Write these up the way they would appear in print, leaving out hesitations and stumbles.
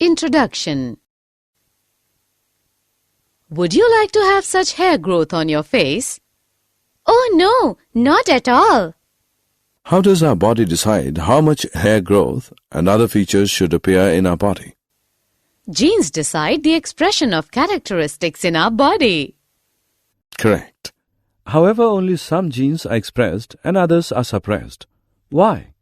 Introduction. Would you like to have such hair growth on your face? Oh no, not at all. How does our body decide how much hair growth and other features should appear in our body? Genes decide the expression of characteristics in our body. Correct. However, only some genes are expressed and others are suppressed. Why?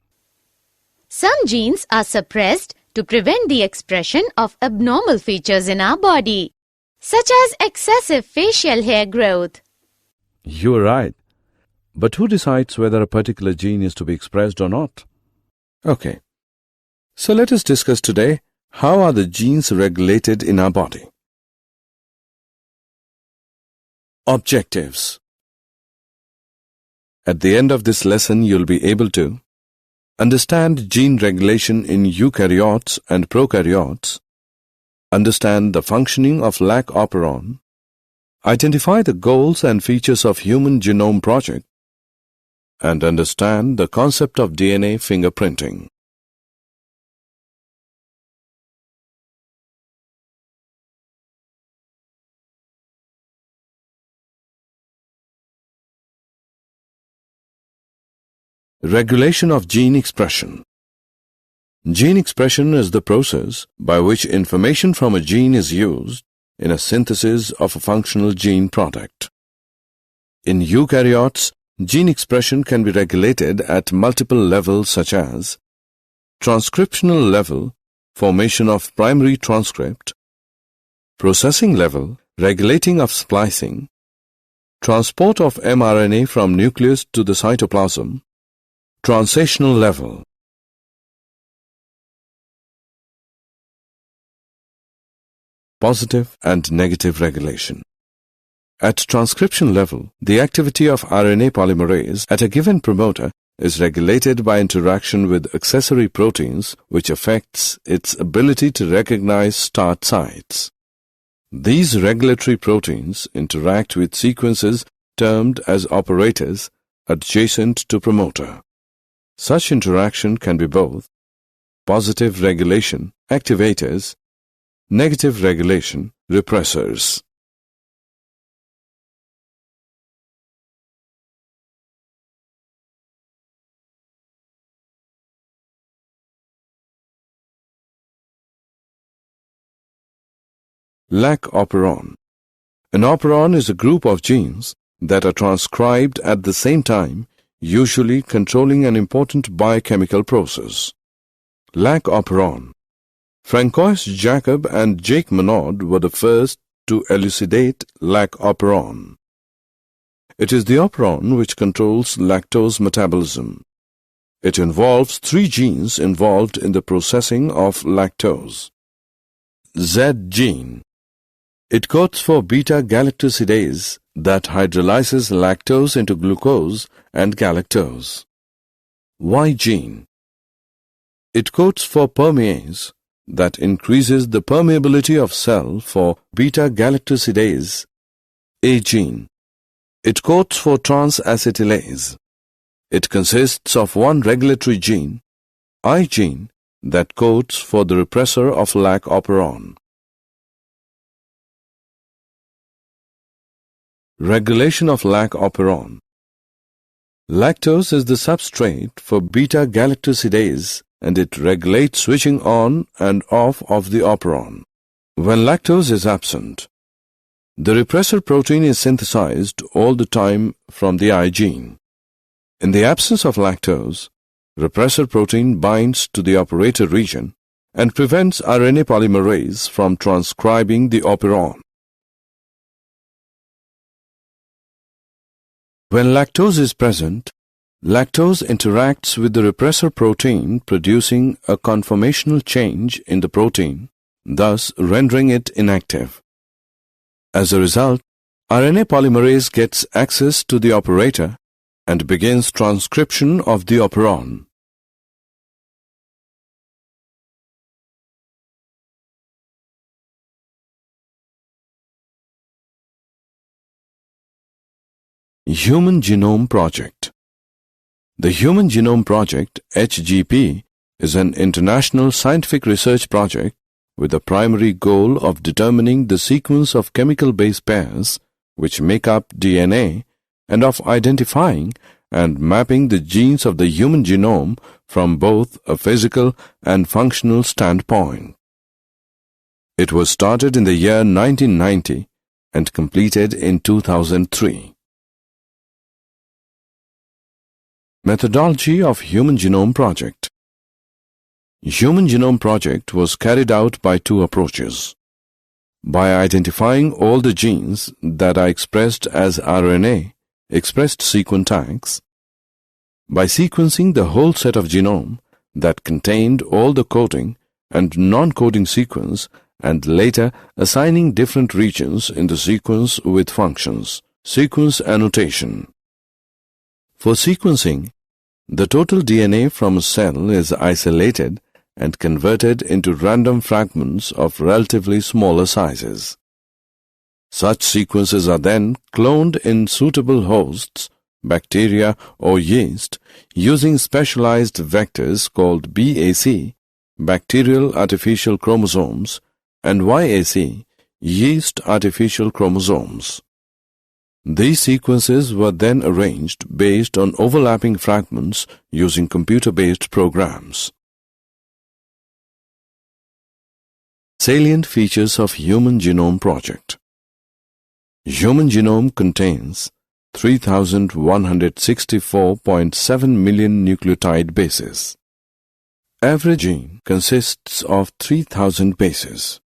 Some genes are suppressed to prevent the expression of abnormal features in our body, such as excessive facial hair growth. You are right. But who decides whether a particular gene is to be expressed or not? Okay. So let us discuss today how are the genes regulated in our body. Objectives. At the end of this lesson, you'll be able to understand gene regulation in eukaryotes and prokaryotes, understand the functioning of lac operon, identify the goals and features of Human Genome Project, and understand the concept of DNA fingerprinting. Regulation of gene expression. Gene expression is the process by which information from a gene is used in a synthesis of a functional gene product. In eukaryotes, gene expression can be regulated at multiple levels such as transcriptional level, formation of primary transcript, processing level, regulating of splicing, transport of mRNA from nucleus to the cytoplasm, translational level. Positive and negative regulation. At transcription level, the activity of RNA polymerase at a given promoter is regulated by interaction with accessory proteins, which affects its ability to recognize start sites. These regulatory proteins interact with sequences termed as operators adjacent to promoter. Such interaction can be both positive regulation, activators, negative regulation, repressors. Lac operon. An operon is a group of genes that are transcribed at the same time, usually controlling an important biochemical process. Lac operon. Francois Jacob and Jake Monod were the first to elucidate lac operon. It is the operon which controls lactose metabolism. It involves three genes involved in the processing of lactose. Z gene. It codes for beta-galactosidase that hydrolyzes lactose into glucose and galactose. Y gene. It codes for permease that increases the permeability of cell for beta-galactosidase. A gene. It codes for trans-acetylase. It consists of one regulatory gene, I gene, that codes for the repressor of lac operon. Regulation of lac operon. Lactose is the substrate for beta-galactosidase and it regulates switching on and off of the operon. When lactose is absent, the repressor protein is synthesized all the time from the I gene. In the absence of lactose, repressor protein binds to the operator region and prevents RNA polymerase from transcribing the operon. When lactose is present, lactose interacts with the repressor protein, producing a conformational change in the protein, thus rendering it inactive. As a result, RNA polymerase gets access to the operator and begins transcription of the operon. Human Genome Project. The Human Genome Project, HGP, is an international scientific research project with the primary goal of determining the sequence of chemical base pairs which make up DNA and of identifying and mapping the genes of the human genome from both a physical and functional standpoint. It was started in the year 1990 and completed in 2003. Methodology of Human Genome Project. Human Genome Project was carried out by two approaches. By identifying all the genes that are expressed as RNA, expressed sequence tags, by sequencing the whole set of genome that contained all the coding and non-coding sequence, and later assigning different regions in the sequence with functions, sequence annotation. For sequencing, the total DNA from a cell is isolated and converted into random fragments of relatively smaller sizes. Such sequences are then cloned in suitable hosts, bacteria or yeast, using specialized vectors called BAC, bacterial artificial chromosomes, and YAC, yeast artificial chromosomes. These sequences were then arranged based on overlapping fragments using computer-based programs. Salient features of Human Genome Project. Human genome contains 3,164.7 million nucleotide bases. Average gene consists of 3,000 bases.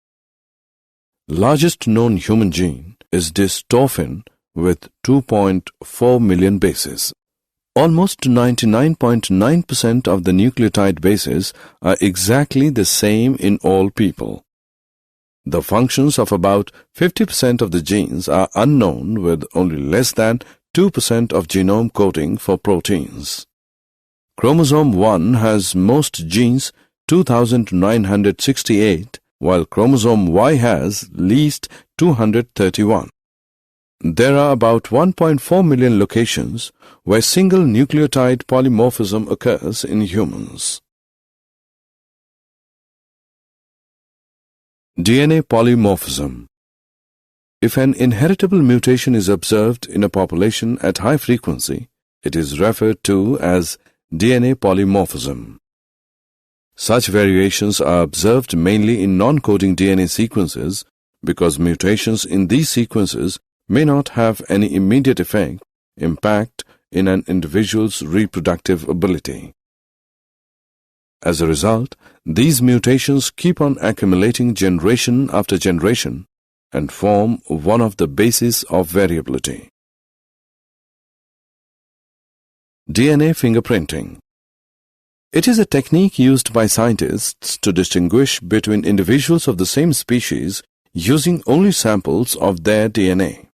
Largest known human gene is dystrophin with 2.4 million bases. Almost 99.9% of the nucleotide bases are exactly the same in all people. The functions of about 50% of the genes are unknown, with only less than 2% of genome coding for proteins. Chromosome 1 has most genes, 2,968, while chromosome Y has least 231. There are about 1.4 million locations where single nucleotide polymorphism occurs in humans. DNA polymorphism. If an inheritable mutation is observed in a population at high frequency, it is referred to as DNA polymorphism. Such variations are observed mainly in non-coding DNA sequences because mutations in these sequences may not have any immediate impact in an individual's reproductive ability. As a result, these mutations keep on accumulating generation after generation and form one of the bases of variability. DNA fingerprinting. It is a technique used by scientists to distinguish between individuals of the same species using only samples of their DNA.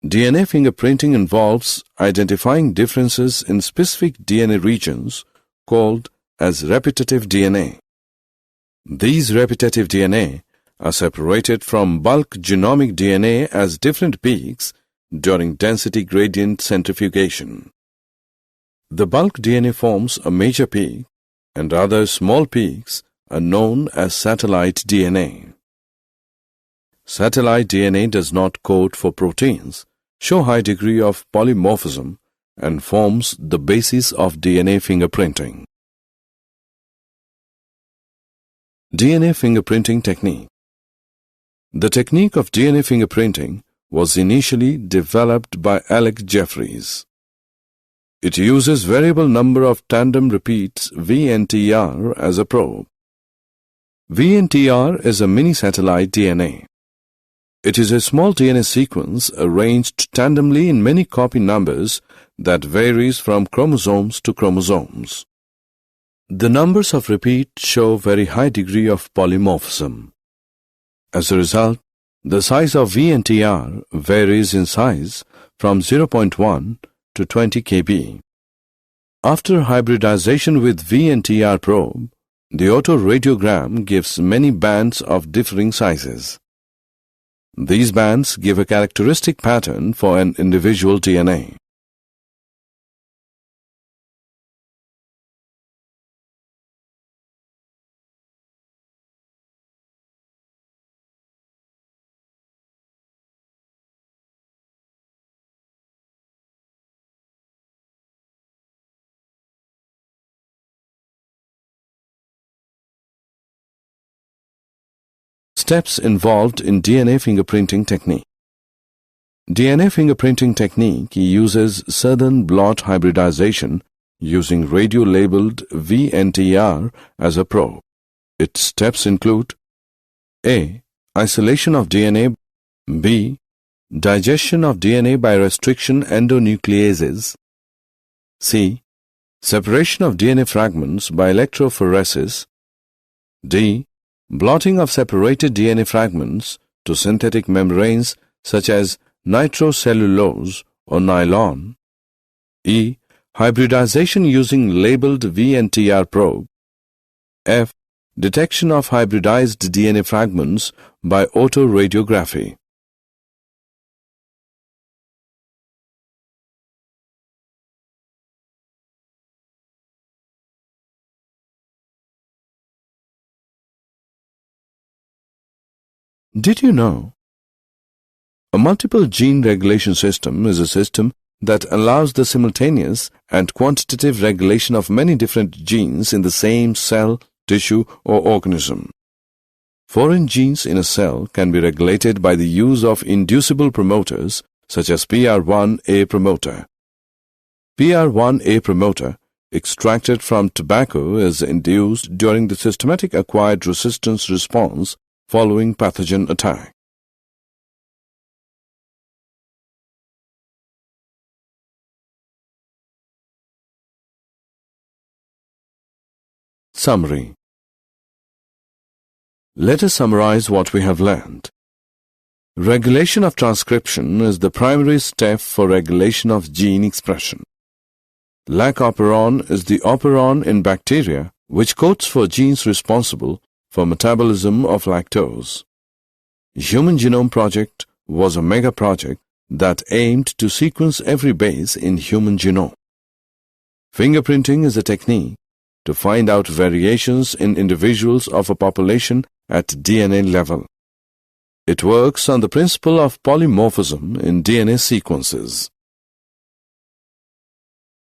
DNA fingerprinting involves identifying differences in specific DNA regions called as repetitive DNA. These repetitive DNA are separated from bulk genomic DNA as different peaks during density gradient centrifugation. The bulk DNA forms a major peak, and other small peaks are known as satellite DNA. Satellite DNA does not code for proteins, show high degree of polymorphism, and forms the basis of DNA fingerprinting. DNA fingerprinting technique. The technique of DNA fingerprinting was initially developed by Alec Jeffreys. It uses variable number of tandem repeats VNTR as a probe. VNTR is a mini-satellite DNA. It is a small DNA sequence arranged tandemly in many copy numbers that varies from chromosomes to chromosomes. The numbers of repeats show very high degree of polymorphism. As a result, the size of VNTR varies in size from 0.1 to 20 kb. After hybridization with VNTR probe, the autoradiogram gives many bands of differing sizes. These bands give a characteristic pattern for an individual DNA. Steps involved in DNA fingerprinting technique. DNA fingerprinting technique uses southern blot hybridization using radio-labeled VNTR as a probe. Its steps include A. Isolation of DNA. B. Digestion of DNA by restriction endonucleases. C. Separation of DNA fragments by electrophoresis. D. Blotting of separated DNA fragments to synthetic membranes such as nitrocellulose or nylon. E. Hybridization using labeled VNTR probe. F. Detection of hybridized DNA fragments by autoradiography. Did you know? A multiple gene regulation system is a system that allows the simultaneous and quantitative regulation of many different genes in the same cell, tissue, or organism. Foreign genes in a cell can be regulated by the use of inducible promoters such as PR1A promoter. PR1A promoter extracted from tobacco is induced during the systematic acquired resistance response following pathogen attack. Summary. Let us summarize what we have learned. Regulation of transcription is the primary step for regulation of gene expression. Lac operon is the operon in bacteria which codes for genes responsible for metabolism of lactose. Human Genome Project was a mega project that aimed to sequence every base in human genome. Fingerprinting is a technique to find out variations in individuals of a population at DNA level. It works on the principle of polymorphism in DNA sequences.